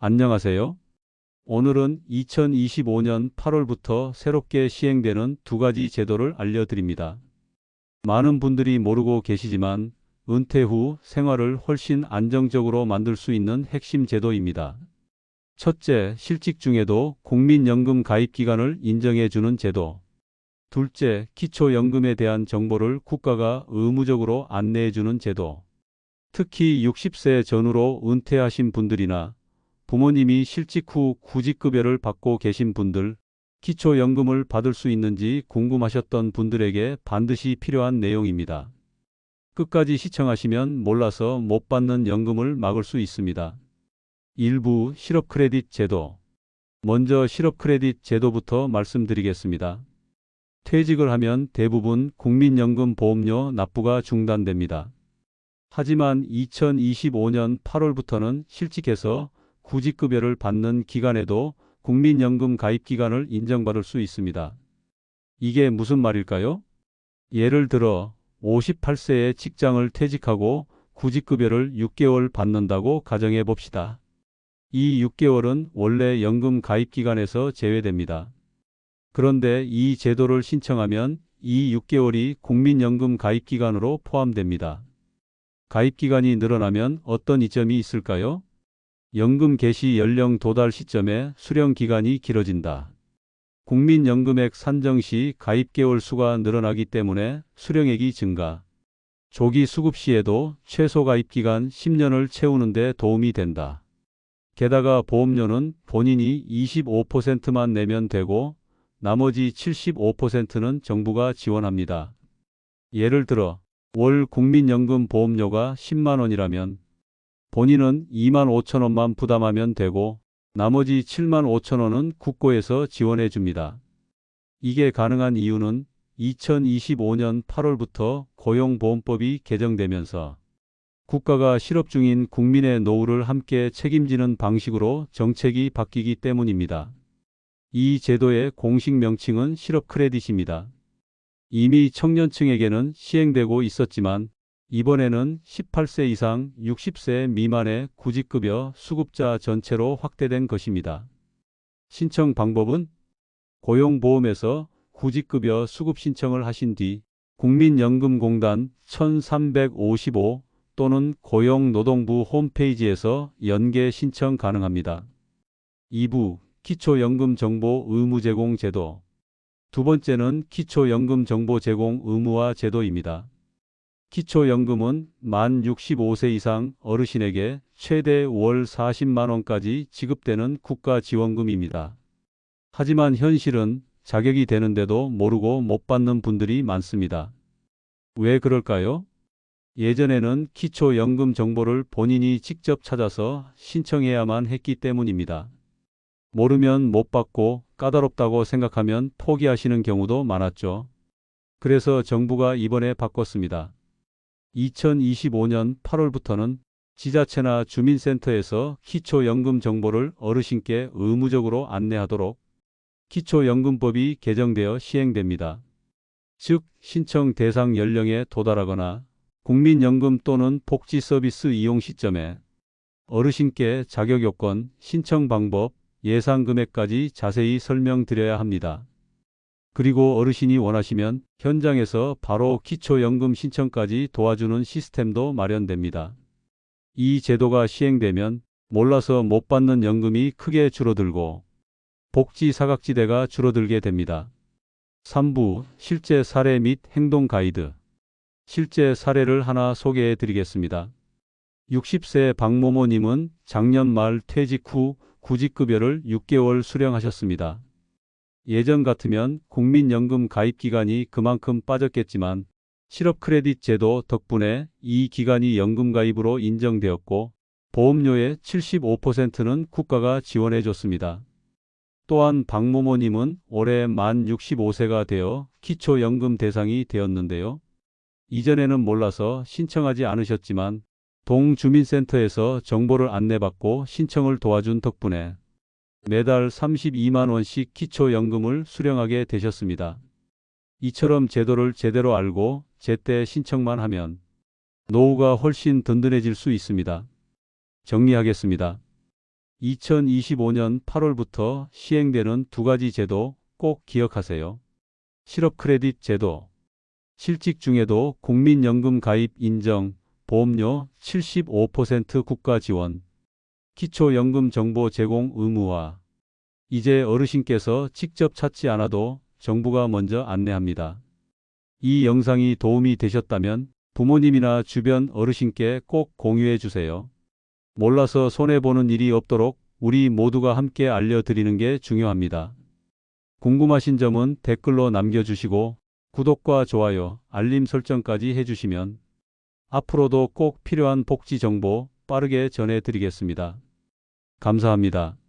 안녕하세요. 오늘은 2025년 8월부터 새롭게 시행되는 두 가지 제도를 알려드립니다. 많은 분들이 모르고 계시지만 은퇴 후 생활을 훨씬 안정적으로 만들 수 있는 핵심 제도입니다. 첫째, 실직 중에도 국민연금 가입 기간을 인정해주는 제도. 둘째, 기초연금에 대한 정보를 국가가 의무적으로 안내해주는 제도. 특히 60세 전후로 은퇴하신 분들이나 부모님이 실직 후 구직급여를 받고 계신 분들, 기초연금을 받을 수 있는지 궁금하셨던 분들에게 반드시 필요한 내용입니다. 끝까지 시청하시면 몰라서 못 받는 연금을 막을 수 있습니다. 일부 실업 크레딧 제도. 먼저 실업 크레딧 제도부터 말씀드리겠습니다. 퇴직을 하면 대부분 국민연금 보험료 납부가 중단됩니다. 하지만 2025년 8월부터는 실직해서 구직급여를 받는 기간에도 국민연금 가입 기간을 인정받을 수 있습니다. 이게 무슨 말일까요? 예를 들어 58세에 직장을 퇴직하고 구직급여를 6개월 받는다고 가정해 봅시다. 이 6개월은 원래 연금 가입 기간에서 제외됩니다. 그런데 이 제도를 신청하면 이 6개월이 국민연금 가입 기간으로 포함됩니다. 가입 기간이 늘어나면 어떤 이점이 있을까요? 연금 개시 연령 도달 시점에 수령 기간이 길어진다. 국민연금액 산정 시 가입 개월 수가 늘어나기 때문에 수령액이 증가. 조기 수급 시에도 최소 가입 기간 10년을 채우는 데 도움이 된다. 게다가 보험료는 본인이 25%만 내면 되고 나머지 75%는 정부가 지원합니다. 예를 들어 월 국민연금 보험료가 10만 원이라면 본인은 2만 5천 원만 부담하면 되고 나머지 7만 5천 원은 국고에서 지원해 줍니다. 이게 가능한 이유는 2025년 8월부터 고용보험법이 개정되면서 국가가 실업 중인 국민의 노후를 함께 책임지는 방식으로 정책이 바뀌기 때문입니다. 이 제도의 공식 명칭은 실업 크레딧입니다. 이미 청년층에게는 시행되고 있었지만 이번에는 18세 이상 60세 미만의 구직급여 수급자 전체로 확대된 것입니다. 신청 방법은 고용보험에서 구직급여 수급 신청을 하신 뒤 국민연금공단 1355 또는 고용노동부 홈페이지에서 연계 신청 가능합니다. 2부 기초연금 정보 의무 제공 제도. 두 번째는 기초연금 정보 제공 의무화 제도입니다. 기초연금은 만 65세 이상 어르신에게 최대 월 40만 원까지 지급되는 국가지원금입니다. 하지만 현실은 자격이 되는데도 모르고 못 받는 분들이 많습니다. 왜 그럴까요? 예전에는 기초연금 정보를 본인이 직접 찾아서 신청해야만 했기 때문입니다. 모르면 못 받고 까다롭다고 생각하면 포기하시는 경우도 많았죠. 그래서 정부가 이번에 바꿨습니다. 2025년 8월부터는 지자체나 주민센터에서 기초연금 정보를 어르신께 의무적으로 안내하도록 기초연금법이 개정되어 시행됩니다. 즉, 신청 대상 연령에 도달하거나 국민연금 또는 복지서비스 이용 시점에 어르신께 자격 요건, 신청 방법, 예상 금액까지 자세히 설명드려야 합니다. 그리고 어르신이 원하시면 현장에서 바로 기초연금 신청까지 도와주는 시스템도 마련됩니다. 이 제도가 시행되면 몰라서 못 받는 연금이 크게 줄어들고 복지 사각지대가 줄어들게 됩니다. 3부 실제 사례 및 행동 가이드. 실제 사례를 하나 소개해 드리겠습니다. 60세 박모모님은 작년 말 퇴직 후 구직급여를 6개월 수령하셨습니다. 예전 같으면 국민연금 가입 기간이 그만큼 빠졌겠지만 실업 크레딧 제도 덕분에 이 기간이 연금 가입으로 인정되었고 보험료의 75%는 국가가 지원해 줬습니다. 또한 박모모님은 올해 만 65세가 되어 기초연금 대상이 되었는데요. 이전에는 몰라서 신청하지 않으셨지만 동주민센터에서 정보를 안내받고 신청을 도와준 덕분에 매달 32만 원씩 기초연금을 수령하게 되셨습니다. 이처럼 제도를 제대로 알고 제때 신청만 하면 노후가 훨씬 든든해질 수 있습니다. 정리하겠습니다. 2025년 8월부터 시행되는 두 가지 제도 꼭 기억하세요. 실업 크레딧 제도. 실직 중에도 국민연금 가입 인정, 보험료 75% 국가 지원, 기초연금 정보 제공 의무화. 이제 어르신께서 직접 찾지 않아도 정부가 먼저 안내합니다. 이 영상이 도움이 되셨다면 부모님이나 주변 어르신께 꼭 공유해 주세요. 몰라서 손해보는 일이 없도록 우리 모두가 함께 알려드리는 게 중요합니다. 궁금하신 점은 댓글로 남겨주시고 구독과 좋아요, 알림 설정까지 해주시면 앞으로도 꼭 필요한 복지 정보 빠르게 전해드리겠습니다. 감사합니다.